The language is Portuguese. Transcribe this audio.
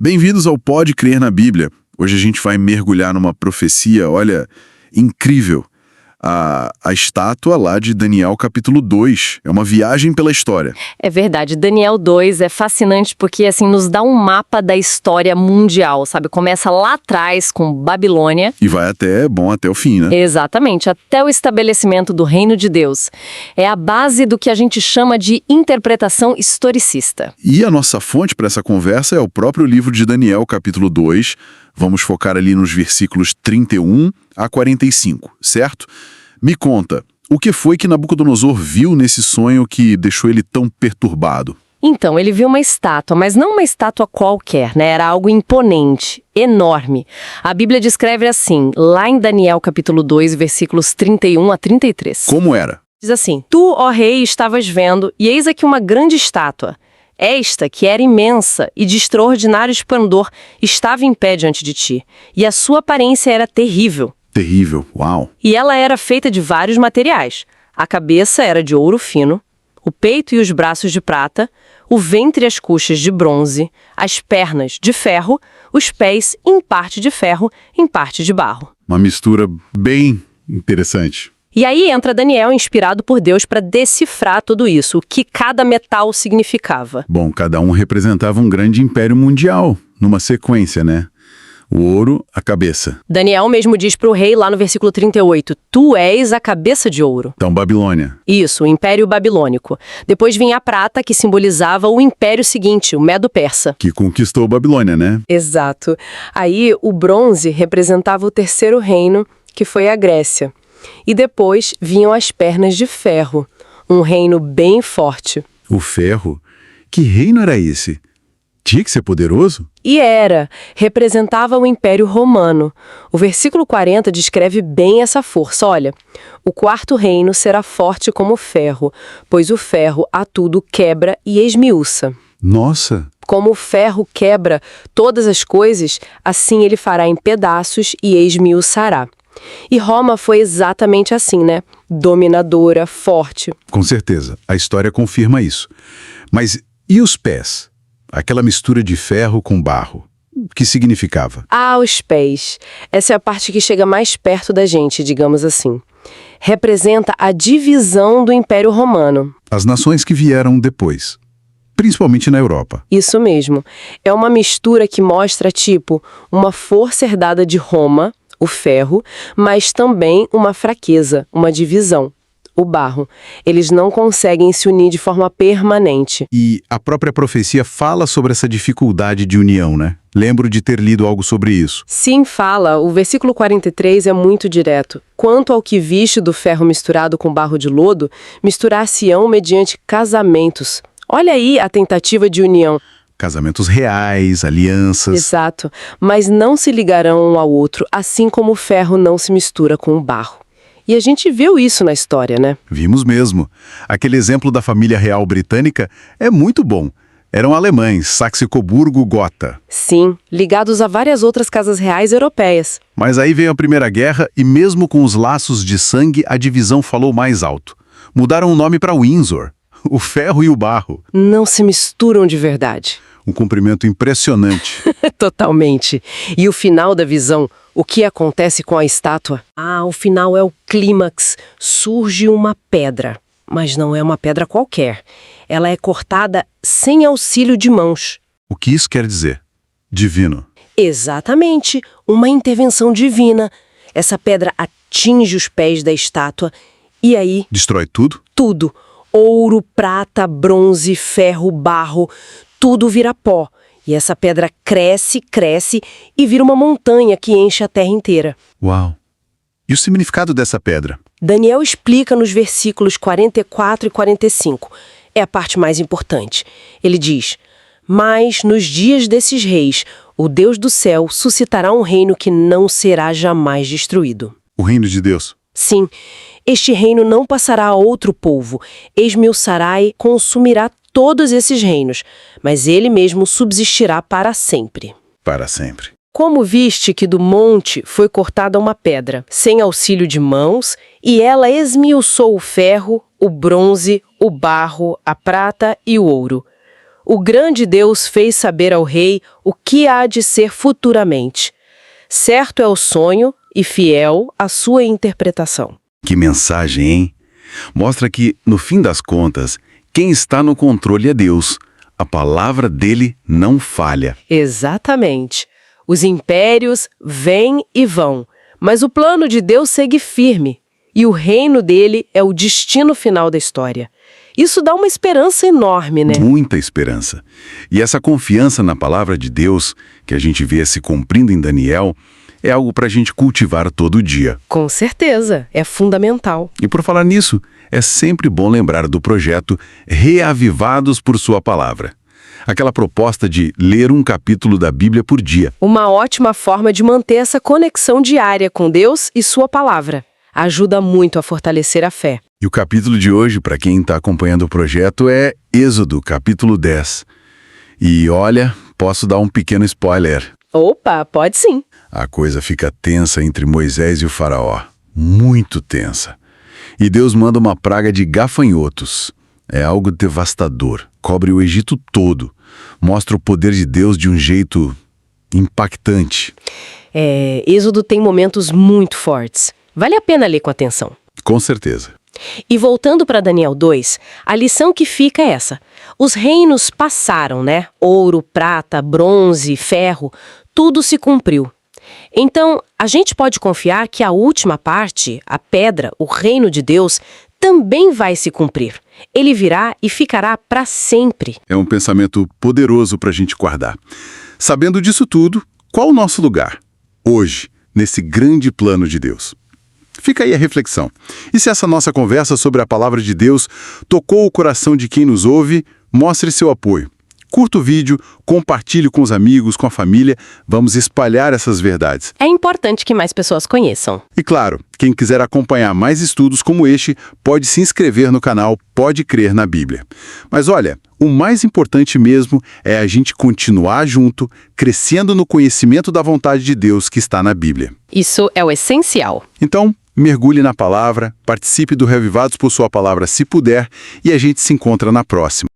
Bem-vindos ao Pode Crer na Bíblia. Hoje a gente vai mergulhar numa profecia, olha, incrível. A estátua lá de Daniel capítulo 2. É uma viagem pela história. É verdade, Daniel 2 é fascinante porque, assim, nos dá um mapa da história mundial, sabe? Começa lá atrás com Babilônia. E vai até o fim, né? Exatamente, até o estabelecimento do reino de Deus. É a base do que a gente chama de interpretação historicista. E a nossa fonte para essa conversa é o próprio livro de Daniel capítulo 2. Vamos focar ali nos versículos 31 a 45, certo? Me conta, o que foi que Nabucodonosor viu nesse sonho que deixou ele tão perturbado? Então, ele viu uma estátua, mas não uma estátua qualquer, né? Era algo imponente, enorme. A Bíblia descreve assim, lá em Daniel capítulo 2, versículos 31 a 33. Como era? Diz assim: Tu, ó rei, estavas vendo, e eis aqui uma grande estátua. Esta, que era imensa e de extraordinário esplendor, estava em pé diante de ti, e a sua aparência era terrível. Terrível, uau. E ela era feita de vários materiais. A cabeça era de ouro fino, o peito e os braços de prata, o ventre e as coxas de bronze, as pernas de ferro, os pés em parte de ferro, em parte de barro. Uma mistura bem interessante. E aí entra Daniel, inspirado por Deus, para decifrar tudo isso, o que cada metal significava. Bom, cada um representava um grande império mundial, numa sequência, né? O ouro, a cabeça. Daniel mesmo diz para o rei lá no versículo 38, Tu és a cabeça de ouro. Então, Babilônia. Isso, o Império Babilônico. Depois vinha a prata, que simbolizava o império seguinte, o Medo-Persa. Que conquistou Babilônia, né? Exato. Aí o bronze representava o terceiro reino, que foi a Grécia. E depois vinham as pernas de ferro, um reino bem forte. O ferro? Que reino era esse? Tinha que ser poderoso? E representava o Império Romano. O versículo 40 descreve bem essa força. Olha, o quarto reino será forte como o ferro, pois o ferro a tudo quebra e esmiuça. Nossa! Como o ferro quebra todas as coisas, assim ele fará em pedaços e esmiuçará. E Roma foi exatamente assim, né? Dominadora, forte. Com certeza, a história confirma isso. Mas e os pés? Aquela mistura de ferro com barro. O que significava? Os pés. Essa é a parte que chega mais perto da gente, digamos assim. Representa a divisão do Império Romano. As nações que vieram depois, principalmente na Europa. Isso mesmo. É uma mistura que mostra, tipo, uma força herdada de Roma, o ferro, mas também uma fraqueza, uma divisão, o barro. Eles não conseguem se unir de forma permanente. E a própria profecia fala sobre essa dificuldade de união, né? Lembro de ter lido algo sobre isso. Sim, fala. O versículo 43 é muito direto. Quanto ao que viste do ferro misturado com barro de lodo, misturar-se-ão mediante casamentos. Olha aí a tentativa de união. Casamentos reais, alianças. Exato, mas não se ligarão um ao outro, assim como o ferro não se mistura com o barro. E a gente viu isso na história, né? Vimos mesmo. Aquele exemplo da família real britânica é muito bom. Eram alemães, Saxe-Coburgo-Gotha. Sim, ligados a várias outras casas reais europeias. Mas aí veio a Primeira Guerra e mesmo com os laços de sangue, a divisão falou mais alto. Mudaram o nome para Windsor. O ferro e o barro. Não se misturam de verdade. Um comprimento impressionante. Totalmente. E o final da visão, o que acontece com a estátua? O final é o clímax. Surge uma pedra, mas não é uma pedra qualquer. Ela é cortada sem auxílio de mãos. O que isso quer dizer? Divino. Exatamente, uma intervenção divina. Essa pedra atinge os pés da estátua e aí... Destrói tudo? Tudo. Ouro, prata, bronze, ferro, barro, tudo vira pó. E essa pedra cresce, cresce e vira uma montanha que enche a terra inteira. Uau! E o significado dessa pedra? Daniel explica nos versículos 44 e 45. É a parte mais importante. Ele diz: Mas nos dias desses reis, o Deus do céu suscitará um reino que não será jamais destruído. O reino de Deus? Sim, este reino não passará a outro povo, esmiuçará e consumirá todos esses reinos, mas ele mesmo subsistirá para sempre. Para sempre. Como viste que do monte foi cortada uma pedra, sem auxílio de mãos, e ela esmiuçou o ferro, o bronze, o barro, a prata e o ouro. O grande Deus fez saber ao rei o que há de ser futuramente. Certo é o sonho e fiel a sua interpretação. Que mensagem, hein? Mostra que, no fim das contas, quem está no controle é Deus. A palavra dele não falha. Exatamente. Os impérios vêm e vão, mas o plano de Deus segue firme. E o reino dele é o destino final da história. Isso dá uma esperança enorme, né? Muita esperança. E essa confiança na palavra de Deus, que a gente vê se cumprindo em Daniel, é algo para a gente cultivar todo dia. Com certeza, é fundamental. E por falar nisso, é sempre bom lembrar do projeto Reavivados por Sua Palavra. Aquela proposta de ler um capítulo da Bíblia por dia. Uma ótima forma de manter essa conexão diária com Deus e sua palavra. Ajuda muito a fortalecer a fé. E o capítulo de hoje, para quem está acompanhando o projeto, é Êxodo, capítulo 10. E olha, posso dar um pequeno spoiler. Opa, pode sim. A coisa fica tensa entre Moisés e o faraó. Muito tensa. E Deus manda uma praga de gafanhotos. É algo devastador. Cobre o Egito todo. Mostra o poder de Deus de um jeito impactante. Êxodo tem momentos muito fortes. Vale a pena ler com atenção. Com certeza. E voltando para Daniel 2, a lição que fica é essa. Os reinos passaram, né? Ouro, prata, bronze, ferro, tudo se cumpriu. Então, a gente pode confiar que a última parte, a pedra, o reino de Deus, também vai se cumprir. Ele virá e ficará para sempre. É um pensamento poderoso para a gente guardar. Sabendo disso tudo, qual o nosso lugar? Hoje, nesse grande plano de Deus. Fica aí a reflexão. E se essa nossa conversa sobre a palavra de Deus tocou o coração de quem nos ouve, mostre seu apoio. Curta o vídeo, compartilhe com os amigos, com a família. Vamos espalhar essas verdades. É importante que mais pessoas conheçam. E claro, quem quiser acompanhar mais estudos como este, pode se inscrever no canal Pode Crer na Bíblia. Mas olha, o mais importante mesmo é a gente continuar junto, crescendo no conhecimento da vontade de Deus que está na Bíblia. Isso é o essencial. Então, mergulhe na palavra, participe do Reavivados por Sua Palavra se puder, e a gente se encontra na próxima.